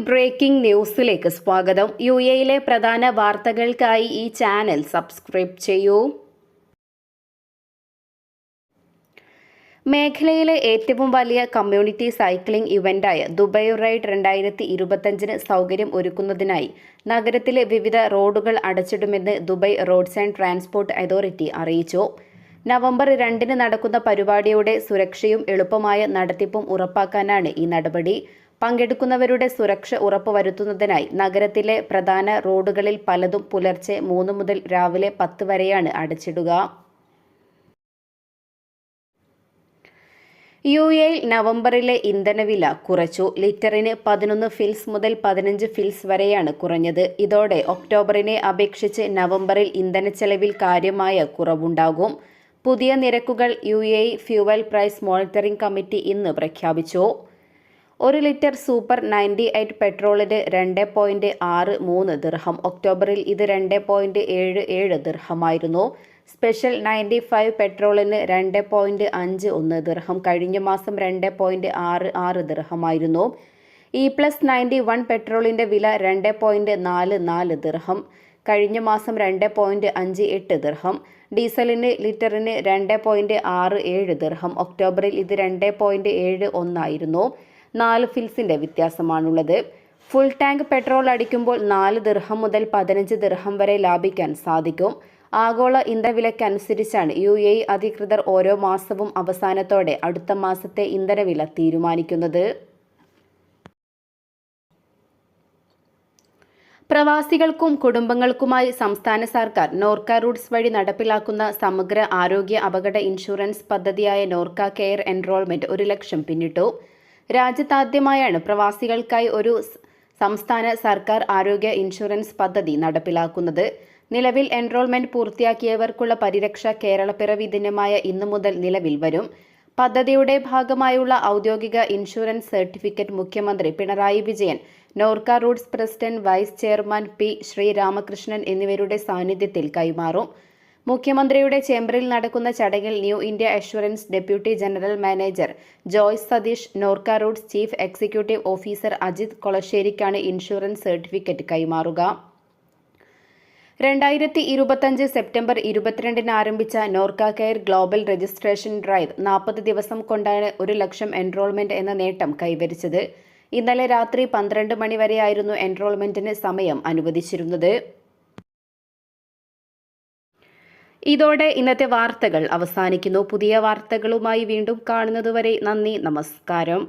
Breaking ന്യൂസിലേക്ക് സ്വാഗതം. യിലെ പ്രധാന വാർത്തകൾക്കായി ഈ ചാനൽ സബ്സ്ക്രൈബ് ചെയ്യൂ. മേഖലയിലെ ഏറ്റവും വലിയ കമ്മ്യൂണിറ്റി സൈക്ലിംഗ് ഇവന്റായ ദുബൈ റൈഡ് 2025 സൗകര്യം ഒരുക്കുന്നതിനായി നഗരത്തിലെ വിവിധ റോഡുകൾ അടച്ചിടുമെന്ന് Dubai Roads and Transport Authority അറിയിച്ചു. നവംബർ 2 നടക്കുന്ന പരിപാടിയുടെ സുരക്ഷയും എളുപ്പമായ നടത്തിപ്പും ഉറപ്പാക്കാനാണ് ഈ നടപടി. പങ്കെടുക്കുന്നവരുടെ സുരക്ഷ ഉറപ്പുവരുത്തുന്നതിനായി നഗരത്തിലെ പ്രധാന റോഡുകളിൽ പലതും പുലർച്ചെ 3 മുതൽ രാവിലെ 10 വരെയാണ് അടച്ചിടുക. യിൽ നവംബറിലെ ഇന്ധനവില കുറച്ചു. ലിറ്ററിന് 11 ഫിൽസ് മുതൽ 15 ഫിൽസ് വരെയാണ് കുറഞ്ഞത്. ഇതോടെ ഒക്ടോബറിനെ അപേക്ഷിച്ച് നവംബറിൽ ഇന്ധനച്ചെലവിൽ കാര്യമായ കുറവുണ്ടാകും. പുതിയ നിരക്കുകൾ ഫ്യൂവൽ പ്രൈസ് മോണിറ്ററിംഗ് കമ്മിറ്റി ഇന്ന് പ്രഖ്യാപിച്ചു. 1 ലിറ്റർ സൂപ്പർ 98 പെട്രോളിന് 2.63 ദിർഹം. ഒക്ടോബറിൽ ഇത് 2.77 ദിർഹമായിരുന്നു. സ്പെഷ്യൽ 95 പെട്രോളിന് 2.51 ദിർഹം. കഴിഞ്ഞ മാസം 2.66 ദിർഹമായിരുന്നു. E+91 പെട്രോളിന്റെ വില 2.44 ദിർഹം. കഴിഞ്ഞ മാസം 2.58 ദിർഹം. ഡീസലിന് ലിറ്ററിന് 2.67 ദിർഹം. ഒക്ടോബറിൽ ഇത് 2.71 ആയിരുന്നു. 4 ഫിൽസിന്റെ വ്യത്യാസമാണുള്ളത്. ഫുൾ ടാങ്ക് പെട്രോൾ അടിക്കുമ്പോൾ 4 ദിർഹം മുതൽ 15 ദിർഹം വരെ ലാഭിക്കാൻ സാധിക്കും. ആഗോള ഇന്ധനവിലയ്ക്കനുസരിച്ചാണ് അധികൃതർ ഓരോ മാസവും അവസാനത്തോടെ അടുത്ത മാസത്തെ ഇന്ധനവില തീരുമാനിക്കുന്നത്. പ്രവാസികൾക്കും കുടുംബങ്ങൾക്കുമായി സംസ്ഥാന സർക്കാർ നോർക്ക റൂട്ട്സ് വഴി നടപ്പിലാക്കുന്ന സമഗ്ര ആരോഗ്യ അപകട ഇൻഷുറൻസ് പദ്ധതിയായ നോർക്ക കെയർ എൻറോൾമെന്റ് 1 ലക്ഷം പിന്നിട്ടു. രാജ്യത്താദ്യമായാണ് പ്രവാസികൾക്കായി ഒരു സംസ്ഥാന സർക്കാർ ആരോഗ്യ ഇൻഷുറൻസ് പദ്ധതി നടപ്പിലാക്കുന്നത്. നിലവിൽ എൻറോൾമെന്റ് പൂർത്തിയാക്കിയവർക്കുള്ള പരിരക്ഷ കേരളപ്പിറവി ദിനമായ ഇന്നു മുതൽ നിലവിൽ വരും. പദ്ധതിയുടെ ഭാഗമായുള്ള ഔദ്യോഗിക ഇൻഷുറൻസ് സർട്ടിഫിക്കറ്റ് മുഖ്യമന്ത്രി Pinarayi Vijayan, Norka Roots president vice chairman P. Sreeramakrishnan എന്നിവരുടെ സാന്നിധ്യത്തിൽ കൈമാറും. മുഖ്യമന്ത്രിയുടെ ചേംബറിൽ നടക്കുന്ന ചടങ്ങിൽ New India Assurance deputy general manager Joyce Satheesh, Norka Roots chief executive officer Ajith കൊളശ്ശേരിക്കാണ് ഇൻഷുറൻസ് സർട്ടിഫിക്കറ്റ് കൈമാറുക. 2025 സെപ്റ്റംബർ 22 ആരംഭിച്ച Norka care global registration drive 40 ദിവസം കൊണ്ടാണ് 1 ലക്ഷം എൻറോൾമെന്റ് എന്ന നേട്ടം കൈവരിച്ചത്. ഇന്നലെ രാത്രി 12 മണി വരെയായിരുന്നു എൻറോൾമെന്റിന് സമയം അനുവദിച്ചിരുന്നത്. ഇതോടെ ഇന്നത്തെ വാർത്തകൾ അവസാനിക്കുന്നു. പുതിയ വാർത്തകളുമായി വീണ്ടും കാണുന്നതുവരെ നന്ദി, നമസ്കാരം.